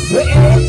Thank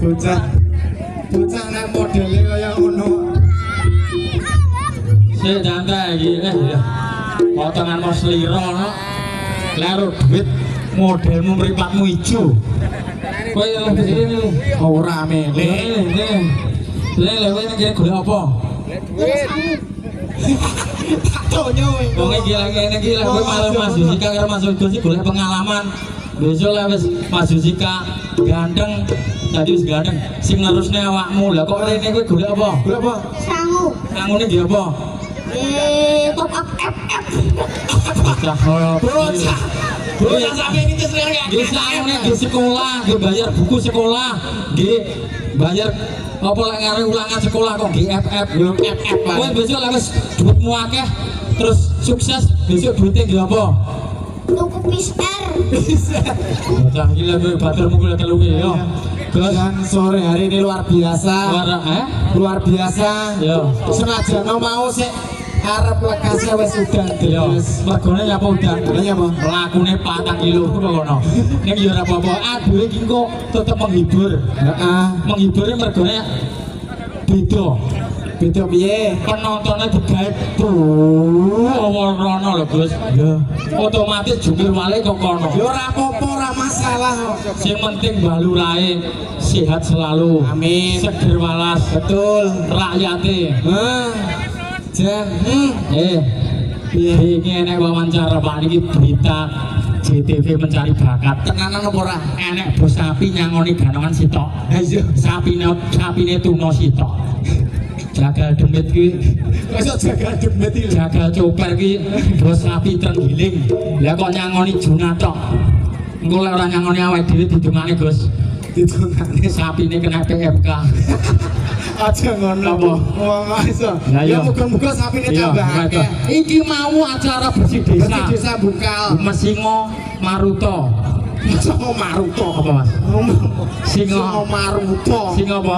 Bocah nek modele kaya ngono. Sik nyantai iki ya. Potongan mos lira no. Lero duit modelmu mripatmu ijo. Kowe yo kesini lho. Ora mele. Lele kowe iki golek apa? Duit. Tak tonyo kowe. Wong iki lagi ngene iki lho kowe malah Mas Jessica karo Mas Widodo sih golek pengalaman. besok lah wis maju sika ganteng tadi wis ganteng sing nerusne awakmu lah kok rene kowe golek apa? Golek apa? Sangu. Sangune nggih apa? Top up FF. Bocah koyo Bocah. Bocah sampe iki sekarang ya. nggih sangune di sekolah, nggih bayar buku sekolah, nggih bayar apa lek ngarep ulangan sekolah kok GFF yo FF. Kowe besok lah wis duitmu akeh terus sukses besok duitnya nggih apa? Tuku pister. Bocah iki lho batermu kula telu ki yo. Gus Dan sore hari ini luar biasa. Luar biasa. Yo. Senajan mau sik arep lekasnya wis udan Yo, terus. mergone nyapa udan. Lah apa? Lakune 4 kilo kok kono. Ning yo ora apa-apa. Aduh iki kok tetep menghibur. Heeh. Menghibure mergone beda. Beda piye? Penontonnya digawe rono lho Gus. Ya. Otomatis jungkir wale kok kono. Ya ora apa-apa, ora masalah. Sing penting Mbah Lurahe sehat selalu. Amin. Seger walas. Betul. Rakyate. Jan, Ini enek wawancara Pak niki berita JTV mencari bakat. tenanan apa ora? Enek bos sapi nyangoni ganongan sitok. Ayo. Sapine tuna sitok. Jagal demit ki, Kok jaga demit iki? jagal coper ki bos sapi terenggiling. Lah kok nyangoni Junatok. Engko lek ora nyangoni awake dhewe didungane Gus. Ditungane. Sapine kena PMK. Aja ngono. Apa? Wong iso. Lah, Ya iya. muga-muga sapine Iya, tambah akeh. iki mau acara bersih desa. Bersih desa bungkal. Mesingo Maruto. Masa mau maruto. Apa Mas? Singo. Mau maruto. Singo apa?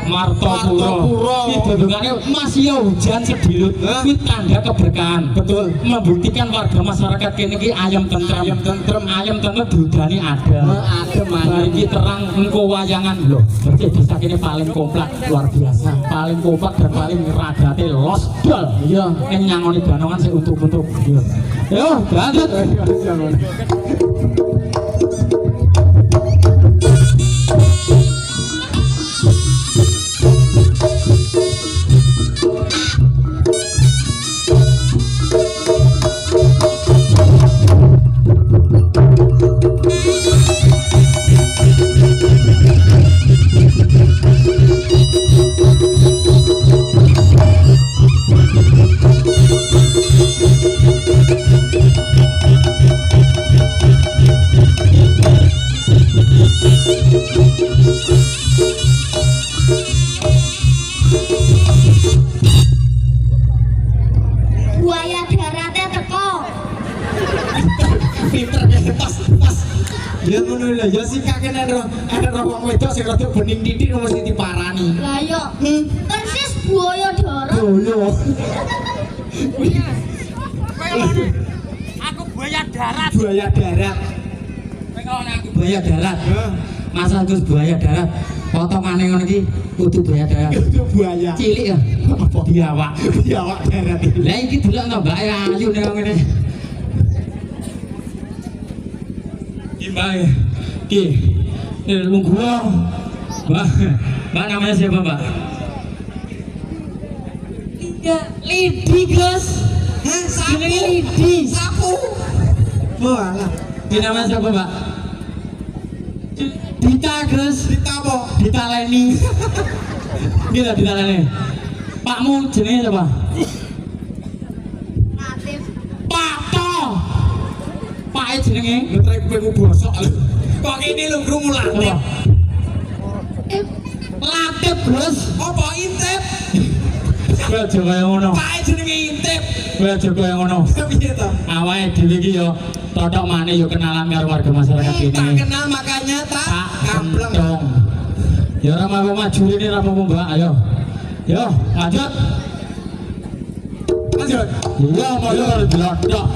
Martopuro. Martopuro. Iki dodongane masih hujan sedilut. Hah? Kuwi tanda keberkahan. Betul. Membuktikan warga masyarakat kene iki ayam tentrem. Ayam tentrem. Ayam tentrem diudani ada. Adem Bar iki terang engko wayangan lho. Bersih desa kene paling komplek luar biasa. Paling kompak dan paling ragate los dol. Iya, ning nyangoni ganongan sik untuk-untuk. Iya. Yo, lanjut. Buaya daratnya teko. Pinter pas. Ya ngono lho, ya sik kene ana wong wedok sing rada bening titik mesti diparani. Lah yo. Persis buaya darat. Yo. Aku buaya darat. Buaya darat. Pengen aku buaya darat. Hah? Mas Agus buaya darat. Potongane ngono iki kudu buaya darat. Itu buaya. Cilik ya. Apa? Biawak. Biawak darat iki. Lah iki delok to Mbak ayu nek ngene. Iki Mbak. Iki. Ilmu gua. Mbak namanya siapa, Mbak? Lidi, Gus. Hah, Jenenge Lidi. Sapu. Walah. Ini namanya siapa, Mbak? Dita, Gus. Dita apa? Ditaleni. Gila ditaleni. Pakmu jenenge siapa? Latif. Pak To. Pak jenenge Ngetrek kowe bosok lho. Kok kene lho krungu apa? latif. Latif, Gus. Apa intip? Kowe aja kaya ngono. Pae jenenge intip. Kowe aja kaya ngono. Piye to? Awake dhewe iki yo totok maneh yo kenalan karo warga masyarakat Tak ini. kenal makanya tak Tak kampleng. kentong. Ya ora mau maju ini ora apa-apa, Mbak. Ayo. Yo, lanjut. Lanjut. Iya, mau yo blodok.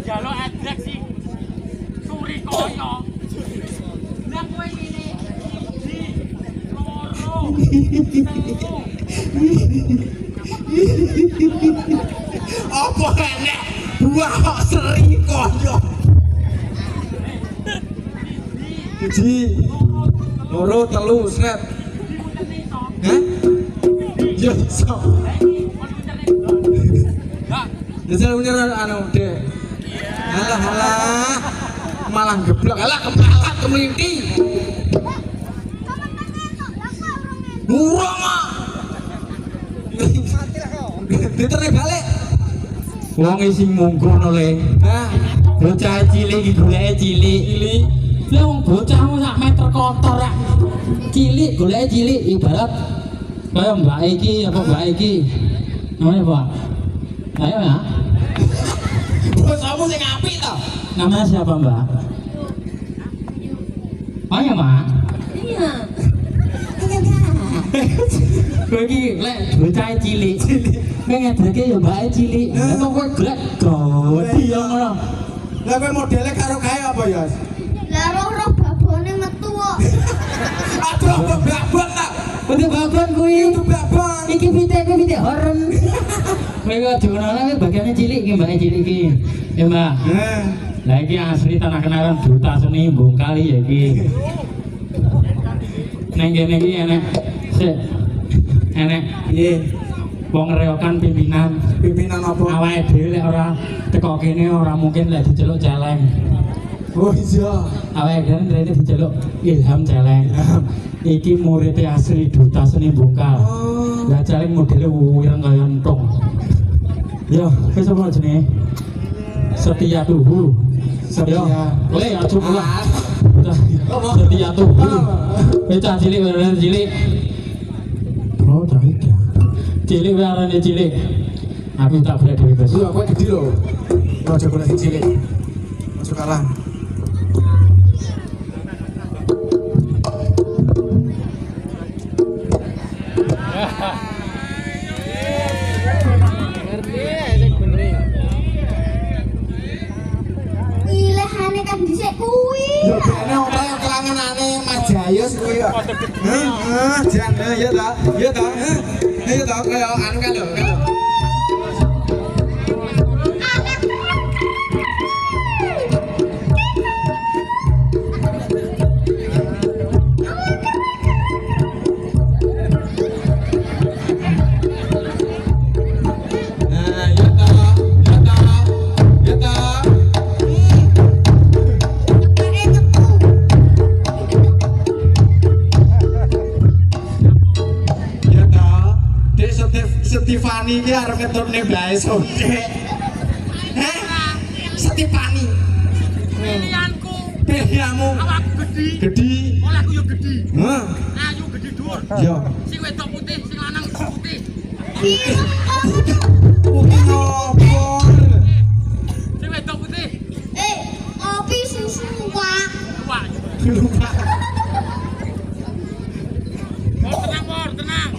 Jalo adek sih. Suri koyo. Lah kowe ngene. Di loro. Apa enek buah kok seri koyo. Siji, loro, telu, sret. Hah? Ya iso. Dasar punya anu dek. Alah alah. Malah geblek. Alah kepala kemelinti. Murah mak. Diterne balik. Wong sing mungkon oleh. Hah? Bocah cilik iki goleke cilik. Cilik. Lah wong bocahmu sak meter kotor rek. Cilik goleke cilik ibarat kaya mbak iki apa mbak iki. Namanya apa? Ayo ya. Bosamu sing apik to. Namanya siapa mbak? Ayo mak. Iya. Kowe iki lek bocah cilik. Kowe ngedeke ya mbake cilik. Lah kok kowe golek godi ya ngono. Lah kowe modele karo kae apa ya? Lah roh babone metu kok. Aduh apa babon tak? Untuk babon kuwi. Itu babon. Iki pitik horeng. Kowe kok jono bagiannya cilik iki mbake cilik iki. Ya mbak. Lah iki asli tanah kenaran duta seni bongkali ya iki. Neng kene iki enek sik. Enek Piye? wong reokan pimpinan. Pimpinan apa? Awake dhewe lek ora teko kene ora mungkin lek diceluk celeng. Oh iya. Awake dhewe rene diceluk Ilham Celeng. Iki muridé asli duta seni bongkal. Oh. Lah celeng modele wuyang kaya entung. Yo, wis apa jenenge? Setia Tuhu. Setia. Le aja pulang. Setia Tuhu. Bocah cilik bener cilik. Oh, cahit ya. Cilik warane cilik. Aku tak boleh dhewe bes. Iya, kowe gede lho. Aja golek sing cilik. Masuk kalah. Pilihane kan dhisik kuwi. Ya bene apa yang kelangenane Mas Jayus kuwi ya. Heeh, jan ya ta. Ya ta. Ya ta kaya anu kan lho. Nah, ya ta. Ya ta. Ya ta. Ya ta. Dek Stephanie iki arep ngetutne blae sodek. Heh? Stephanie. Pilihanku, Pilihanmu awakku gede, gede. olehku yo gede, Heh. ayu gede dhuwur. Ya. Sing wedok putih, sing lanang putih. Putih nopo? Sing wedok putih, Kopi susu Pak. wah. Lupa. Por, tenang.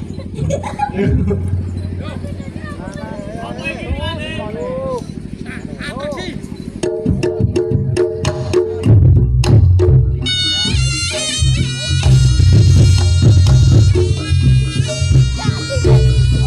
Apa iki ngene? Aku sih. Jadi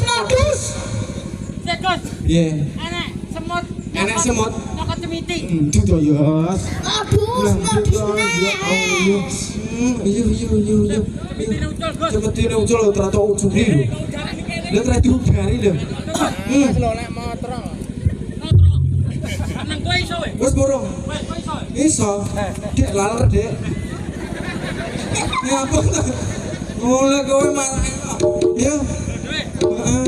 modus. Sekos. Iya. Enek semut. Enek semut. Nyokot cemiti. Duh ya. Modus nek. Iya. Cemitine ucul, Gus. Cemetine ucul ternyata ujung iki lho. Lah ternyata diubari lho. Wis lho nek motor. Motor. Nang kowe iso we? Wis burung. Wes kowe iso. Iso. Dek laler, Dek. Ya apa ta? Oleh kowe marah. Ya. Heeh.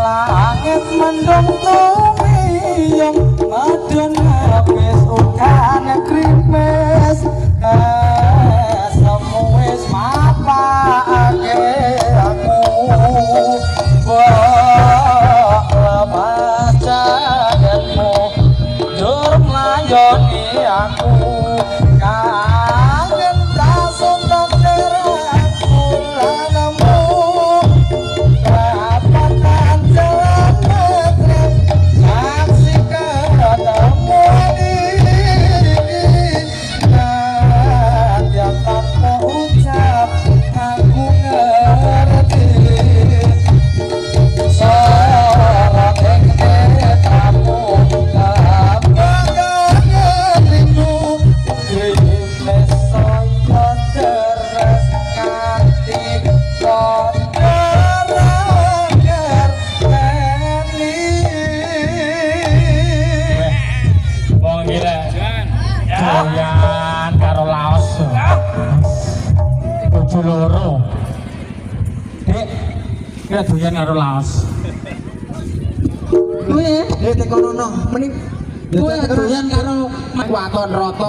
Langit mendung tumiyong madun habis ukane krimes semu wis mapake aku mbok lepas jagatmu jur mlayoni aku kangen tasuk terakku lanamu doyan karo laos bojo loro Dik kira doyan karo laos kowe Dek tekono no. Mending kowe doyan karo waton roto